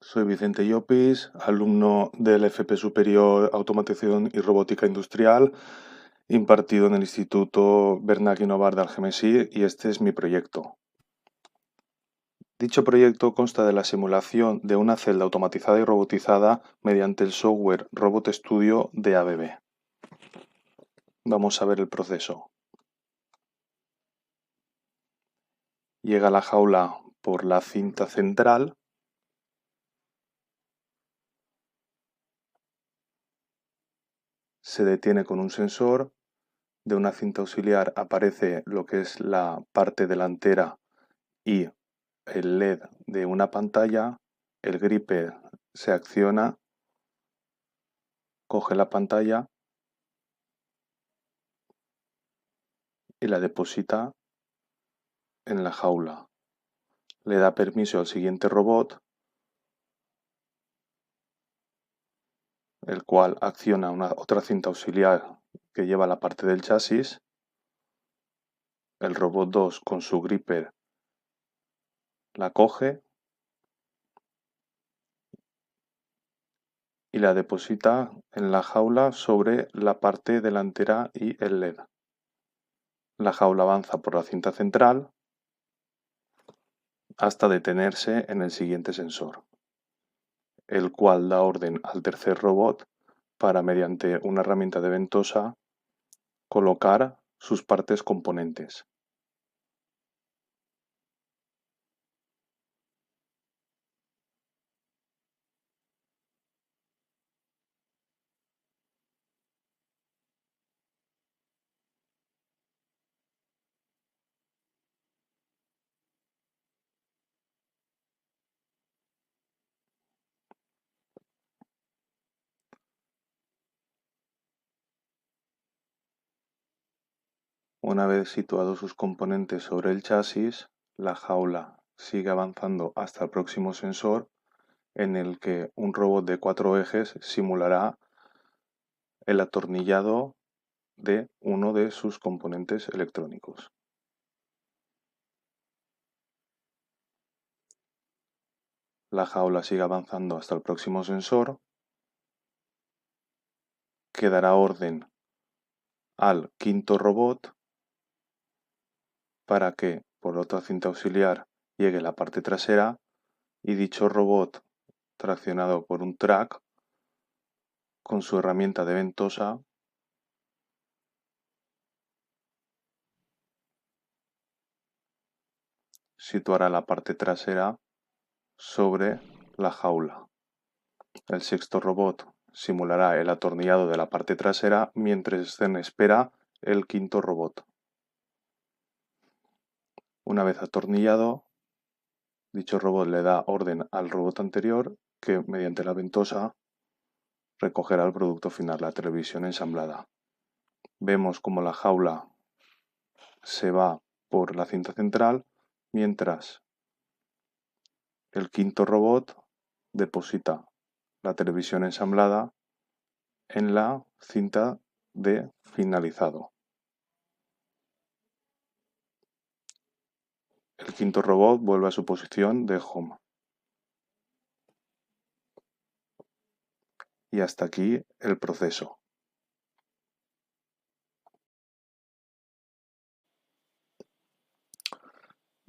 Soy Vicente Llopis, alumno del FP Superior Automatización y Robótica Industrial, impartido en el Instituto Bernat Guinovart de Algemesí, y este es mi proyecto. Dicho proyecto consta de la simulación de una celda automatizada y robotizada mediante el software Robot Studio de ABB. Vamos a ver el proceso. Llega a la jaula por la cinta central. Se detiene con un sensor. De una cinta auxiliar aparece lo que es la parte delantera y el LED de una pantalla. El gripper se acciona, coge la pantalla y la deposita en la jaula. Le da permiso al siguiente robot, el cual acciona otra cinta auxiliar que lleva la parte del chasis. El robot 2 con su gripper la coge y la deposita en la jaula sobre la parte delantera y el LED. La jaula avanza por la cinta central hasta detenerse en el siguiente sensor, el cual da orden al tercer robot para, mediante una herramienta de ventosa, colocar sus partes componentes. Una vez situados sus componentes sobre el chasis, la jaula sigue avanzando hasta el próximo sensor, en el que un robot de 4 ejes simulará el atornillado de uno de sus componentes electrónicos. La jaula sigue avanzando hasta el próximo sensor, que dará orden al quinto robot para que por otra cinta auxiliar llegue la parte trasera, y dicho robot, traccionado por un track, con su herramienta de ventosa, situará la parte trasera sobre la jaula. El sexto robot simulará el atornillado de la parte trasera mientras esté en espera el quinto robot. Una vez atornillado, dicho robot le da orden al robot anterior, que mediante la ventosa recogerá el producto final, la televisión ensamblada. Vemos como la jaula se va por la cinta central, mientras el quinto robot deposita la televisión ensamblada en la cinta de finalizado. El quinto robot vuelve a su posición de home. Y hasta aquí el proceso.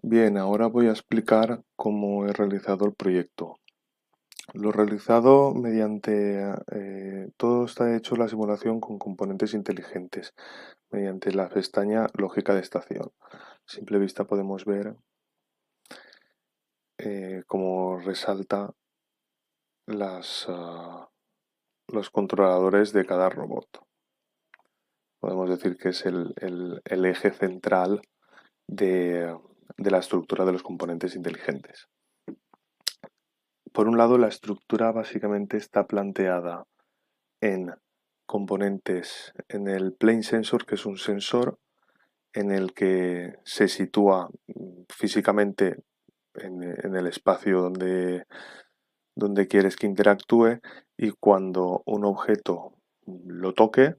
Bien, ahora voy a explicar cómo he realizado el proyecto. Lo he realizado mediante, todo está hecho la simulación con componentes inteligentes, mediante la pestaña Lógica de estación. A simple vista podemos ver cómo resalta los controladores de cada robot. Podemos decir que es el eje central de la estructura de los componentes inteligentes. Por un lado, la estructura básicamente está planteada en componentes, en el plane sensor, que es un sensor en el que se sitúa físicamente en el espacio donde quieres que interactúe, y cuando un objeto lo toque,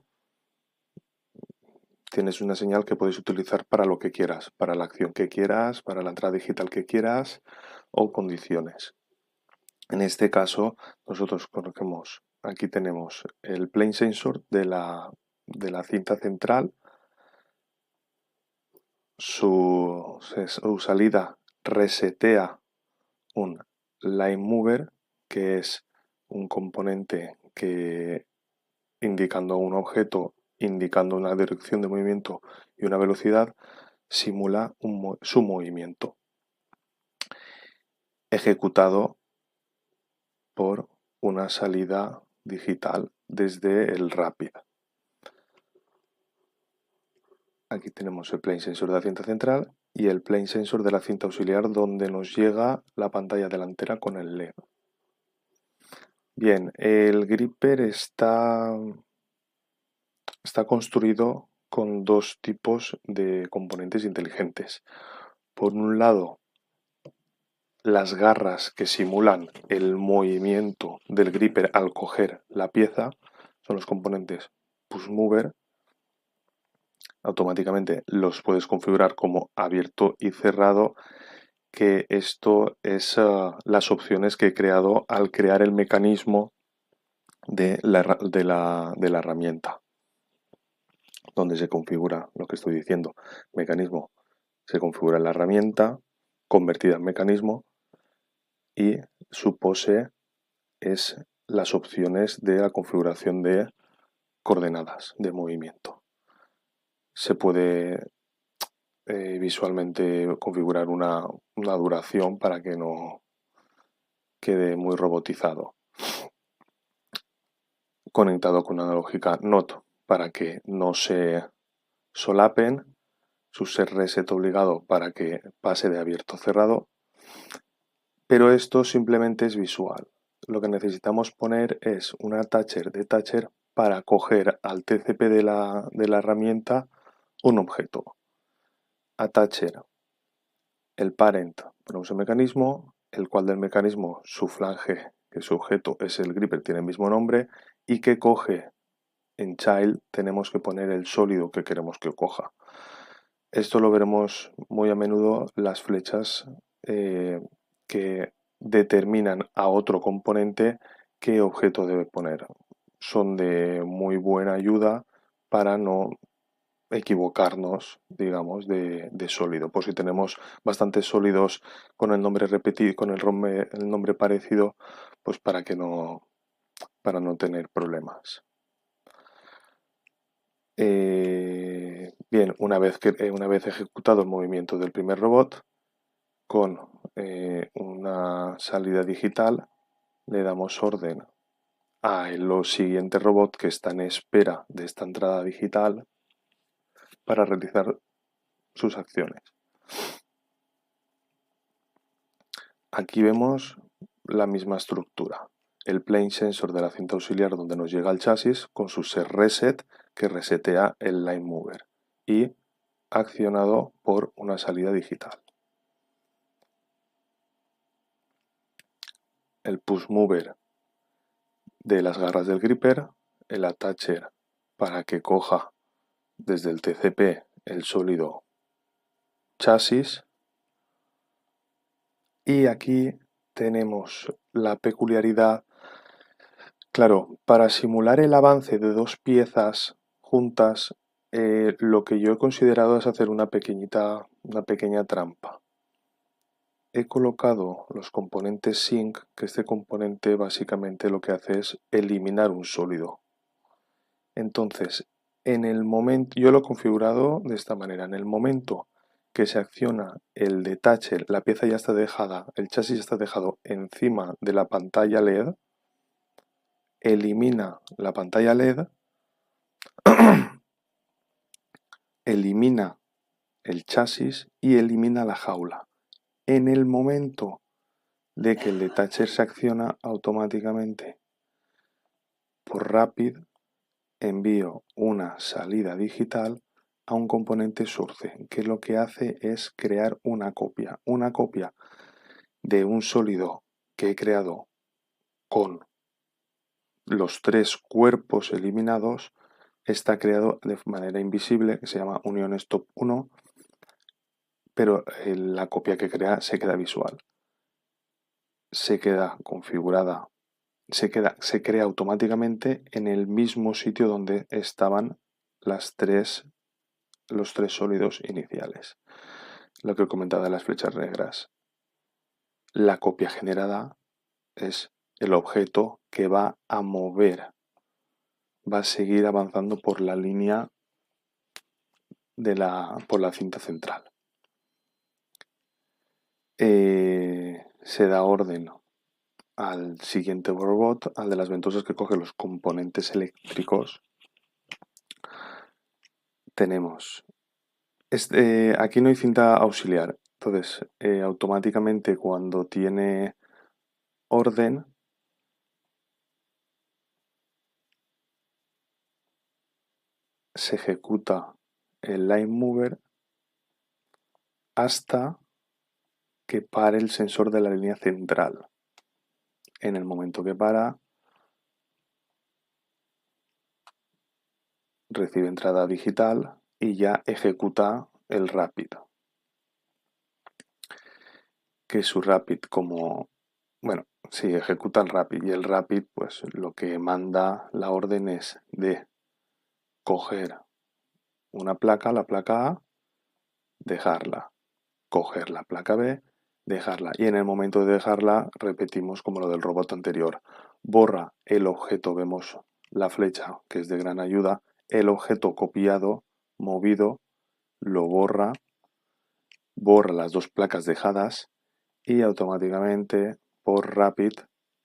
tienes una señal que puedes utilizar para lo que quieras, para la acción que quieras, para la entrada digital que quieras o condiciones. En este caso, nosotros cogemos, aquí tenemos el plane sensor de la cinta central, su salida resetea un line mover, que es un componente que indicando un objeto, indicando una dirección de movimiento y una velocidad, simula su movimiento, ejecutado por una salida digital desde el Rapid. Aquí tenemos el plane sensor de la cinta central y el plane sensor de la cinta auxiliar, donde nos llega la pantalla delantera con el LED. Bien, el gripper está construido con dos tipos de componentes inteligentes. Por un lado, las garras que simulan el movimiento del gripper al coger la pieza son los componentes push mover. Automáticamente los puedes configurar como abierto y cerrado, que esto es las opciones que he creado al crear el mecanismo de la herramienta, donde se configura lo que estoy diciendo. Mecanismo se configura en la herramienta, convertida en mecanismo, y su pose es las opciones de la configuración de coordenadas de movimiento. Se puede visualmente configurar una duración para que no quede muy robotizado. Conectado con una lógica NOT para que no se solapen, su set reset obligado para que pase de abierto a cerrado, pero esto simplemente es visual. Lo que necesitamos poner es un attacher de Thatcher para coger al TCP de la herramienta un objeto. Attacher, el parent, ponemos el mecanismo, el cual del mecanismo su flange, que su objeto es el gripper, tiene el mismo nombre, y que coge en child tenemos que poner el sólido que queremos que coja. Esto lo veremos muy a menudo, las flechas que determinan a otro componente qué objeto debe poner. Son de muy buena ayuda para no equivocarnos, digamos, de sólido. Por si tenemos bastantes sólidos con el nombre repetido, con el nombre parecido, pues para no tener problemas. Bien, una vez ejecutado el movimiento del primer robot, con una salida digital, le damos orden a los siguientes robots que están en espera de esta entrada digital para realizar sus acciones. Aquí vemos la misma estructura. El plane sensor de la cinta auxiliar donde nos llega el chasis con su set reset que resetea el line mover y accionado por una salida digital. El push mover de las garras del gripper, el attacher para que coja desde el TCP el sólido chasis, y aquí tenemos la peculiaridad. Claro, para simular el avance de dos piezas juntas, lo que yo he considerado es hacer una pequeña trampa. He colocado los componentes sync, que este componente básicamente lo que hace es eliminar un sólido. Entonces, en el momento, yo lo he configurado de esta manera, en el momento que se acciona el detacher, la pieza ya está dejada, el chasis ya está dejado encima de la pantalla LED, elimina la pantalla LED, elimina el chasis y elimina la jaula. En el momento de que el detacher se acciona automáticamente por Rapid, envío una salida digital a un componente source, que lo que hace es crear una copia de un sólido que he creado con los tres cuerpos eliminados. Está creado de manera invisible, que se llama unión stop 1, pero la copia que crea se queda visual. se queda configurada, se crea automáticamente en el mismo sitio donde estaban los tres sólidos iniciales. Lo que he comentado de las flechas negras. La copia generada es el objeto que va a mover, va a seguir avanzando por la línea por la cinta central. Se da orden al siguiente robot, al de las ventosas, que coge los componentes eléctricos. Tenemos aquí no hay cinta auxiliar, entonces automáticamente cuando tiene orden se ejecuta el line mover hasta que pare el sensor de la línea central. En el momento que para, recibe entrada digital y ya ejecuta el rapid. Que su rapid bueno, sí, ejecuta el rapid y el rapid pues lo que manda la orden es de coger una placa, la placa A, dejarla, coger la placa B, dejarla y en el momento de dejarla repetimos como lo del robot anterior. Borra el objeto, vemos la flecha que es de gran ayuda, el objeto copiado, movido, lo borra las dos placas dejadas y automáticamente por Rapid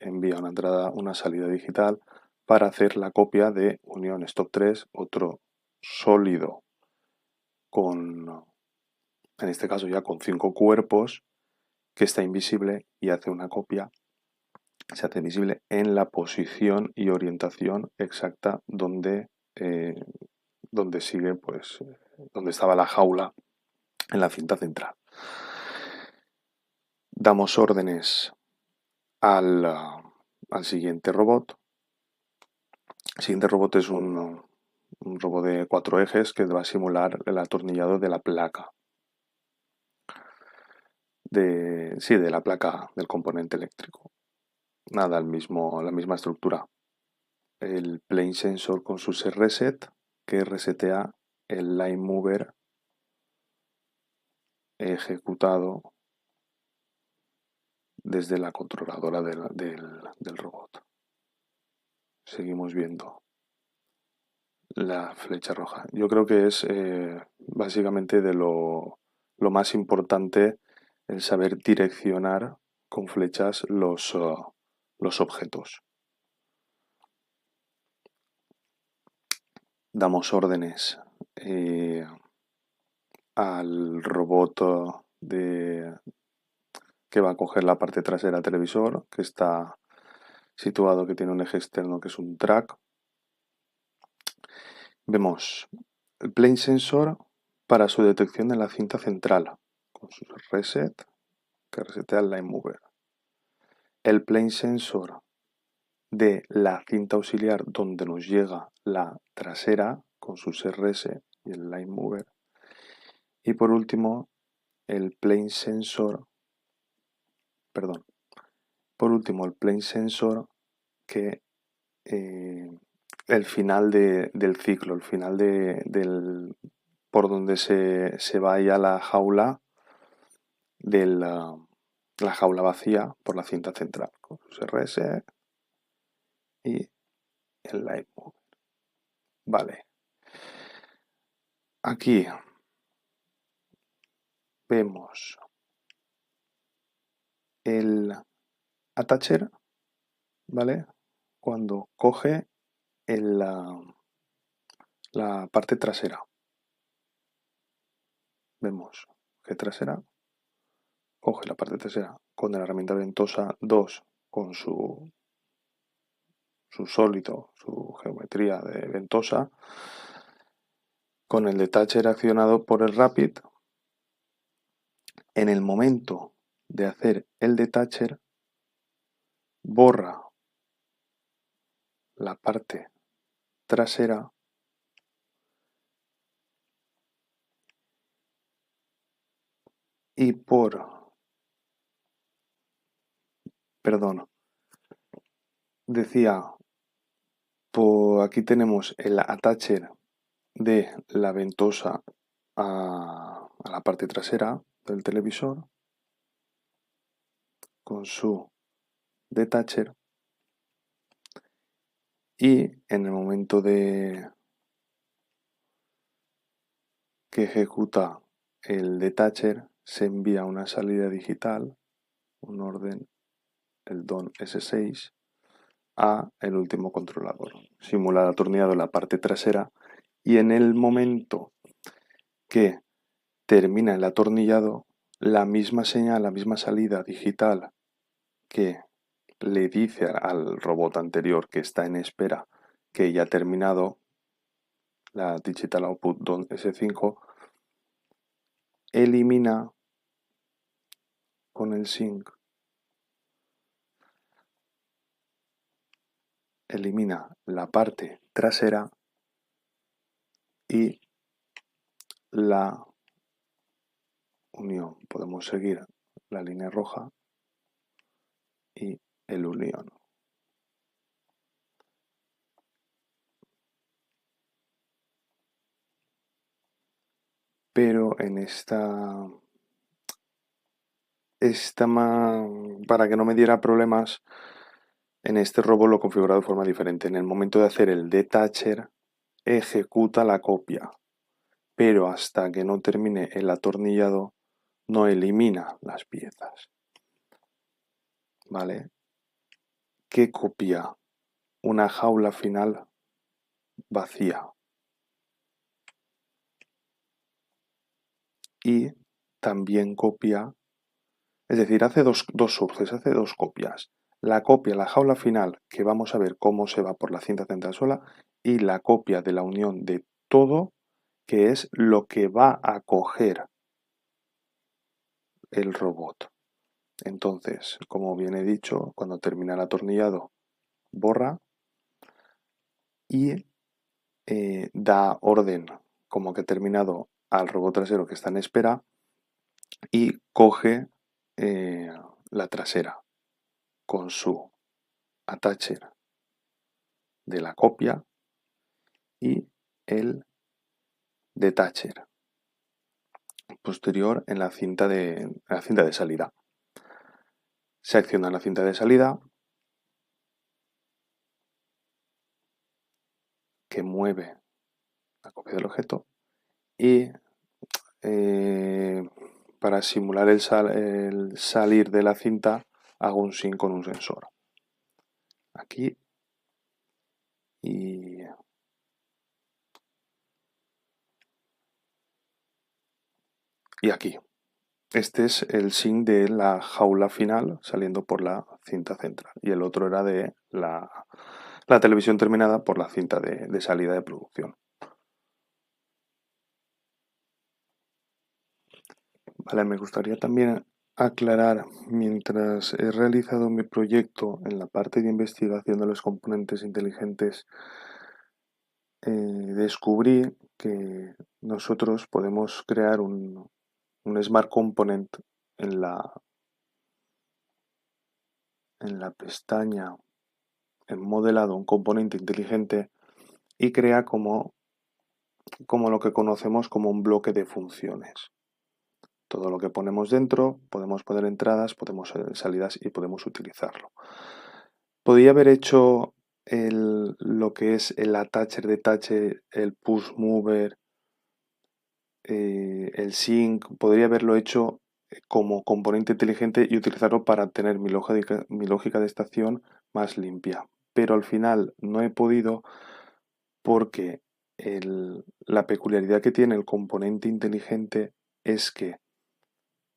envía una entrada, una salida digital para hacer la copia de unión stop 3, otro sólido en este caso ya con 5 cuerpos, que está invisible y hace una copia, se hace visible en la posición y orientación exacta donde sigue, pues, donde estaba la jaula en la cinta central. Damos órdenes al siguiente robot. El siguiente robot es un robot de 4 ejes que va a simular el atornillado de la placa. De la placa del componente eléctrico. Nada, la misma estructura. El plane sensor con su set reset que resetea el line mover ejecutado desde la controladora del robot. Seguimos viendo la flecha roja. Yo creo que es básicamente de lo más importante el saber direccionar con flechas los objetos. Damos órdenes al robot que va a coger la parte trasera del televisor, que está situado, que tiene un eje externo que es un track. Vemos el plane sensor para su detección en la cinta central, con su reset, que resetea el line mover. El plane sensor de la cinta auxiliar donde nos llega la trasera, con su RS y el line mover. Y por último, el plane sensor, el plane sensor que el final del ciclo, el final por donde se vaya la jaula de la jaula vacía por la cinta central, con sus RS y el line mover. Vale. Aquí vemos el attacher, ¿vale? Cuando coge la parte trasera. Vemos que trasera coge la parte trasera con la herramienta ventosa 2 con su sólido, su geometría de ventosa, con el detacher accionado por el rapid. En el momento de hacer el detacher, borra la parte trasera y por perdón, decía, aquí tenemos el attacher de la ventosa a la parte trasera del televisor con su detacher, y en el momento de que ejecuta el detacher se envía una salida digital, un orden, el DON S6, a el último controlador. Simula el atornillado en la parte trasera y en el momento que termina el atornillado, la misma señal, la misma salida digital que le dice al robot anterior que está en espera que ya ha terminado, la Digital Output DON S5, elimina con el sync, elimina la parte trasera y la unión. Podemos seguir la línea roja y el unión. Pero en para que no me diera problemas, en este robot lo he configurado de forma diferente. En el momento de hacer el detacher, ejecuta la copia, pero hasta que no termine el atornillado, no elimina las piezas. ¿Vale? ¿Qué copia? Una jaula final vacía. Y también copia, es decir, hace dos surces, hace dos copias. La copia, la jaula final, que vamos a ver cómo se va por la cinta central sola, y la copia de la unión de todo, que es lo que va a coger el robot. Entonces, como bien he dicho, cuando termina el atornillado, borra y da orden como que ha terminado al robot trasero que está en espera y coge la trasera con su attacher de la copia y el detacher posterior en la cinta de salida. Se acciona la cinta de salida que mueve la copia del objeto y para simular el salir de la cinta hago un sync con un sensor. Aquí y aquí. Este es el sync de la jaula final saliendo por la cinta central y el otro era de la televisión terminada por la cinta de salida de producción. Vale, me gustaría también aclarar, mientras he realizado mi proyecto en la parte de investigación de los componentes inteligentes, descubrí que nosotros podemos crear un Smart Component en la pestaña en modelado, un componente inteligente, y crea como lo que conocemos como un bloque de funciones. Todo lo que ponemos dentro, podemos poner entradas, podemos salidas y podemos utilizarlo. Podría haber hecho lo que es el attacher, detacher, el push mover, el sync, podría haberlo hecho como componente inteligente y utilizarlo para tener mi lógica de estación más limpia. Pero al final no he podido porque la peculiaridad que tiene el componente inteligente es que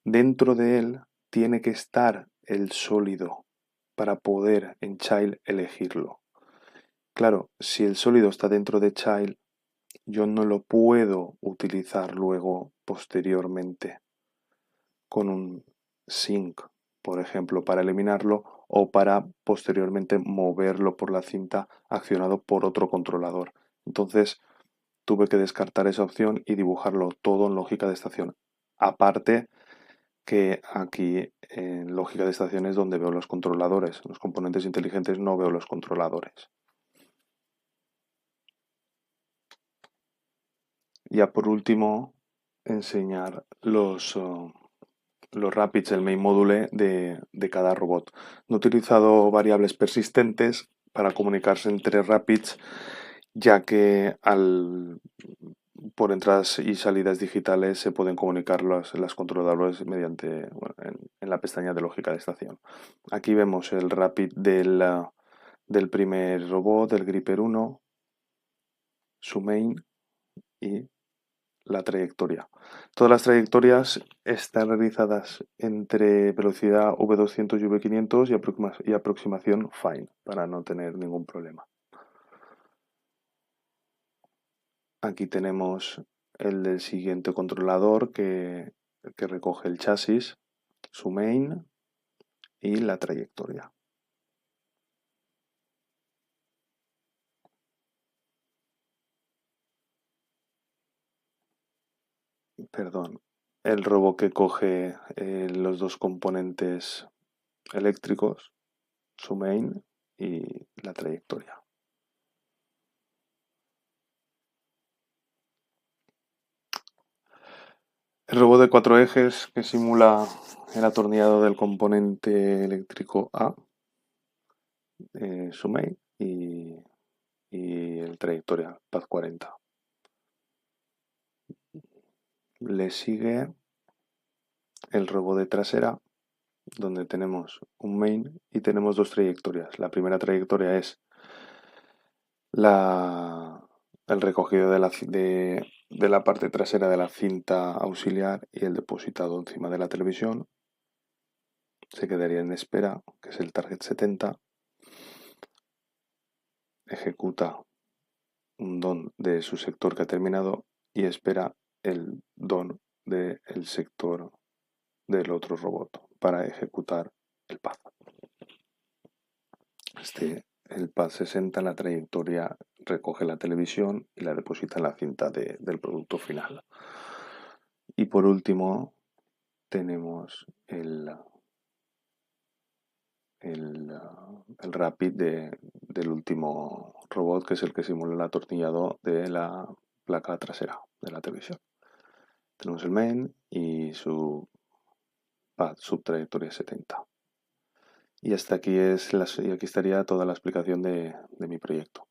dentro de él tiene que estar el sólido para poder en Child elegirlo. Claro, si el sólido está dentro de Child, yo no lo puedo utilizar luego posteriormente con un sync, por ejemplo, para eliminarlo o para posteriormente moverlo por la cinta accionado por otro controlador. Entonces tuve que descartar esa opción y dibujarlo todo en lógica de estación. Aparte que aquí en lógica de estación es donde veo los controladores. Los componentes inteligentes no veo los controladores. Ya por último, enseñar los rapids, el main module de cada robot. No he utilizado variables persistentes para comunicarse entre rapids, ya que por entradas y salidas digitales se pueden comunicar las controladores mediante en la pestaña de lógica de estación. Aquí vemos el rapid del primer robot, del Gripper 1, su main y la trayectoria. Todas las trayectorias están realizadas entre velocidad V200 y V500 y aproximación fine, para no tener ningún problema. Aquí tenemos el del siguiente controlador que recoge el chasis, su main y la trayectoria. Perdón, el robot que coge los dos componentes eléctricos, su main y la trayectoria. El robot de 4 ejes que simula el atornillado del componente eléctrico A, su main y el trayectoria PAD 40. Le sigue el robot de trasera, donde tenemos un main y tenemos dos trayectorias. La primera trayectoria es el recogido de la parte trasera de la cinta auxiliar y el depositado encima de la televisión. Se quedaría en espera, que es el target 70. Ejecuta un don de su sector que ha terminado y espera el don del sector del otro robot para ejecutar el PAD. El PAD 60 en la trayectoria recoge la televisión y la deposita en la cinta del producto final. Y por último tenemos el rapid del último robot, que es el que simula el atornillado de la placa trasera de la televisión. Tenemos el main y su pad subtrayectoria 70. Y hasta aquí aquí estaría toda la explicación de mi proyecto.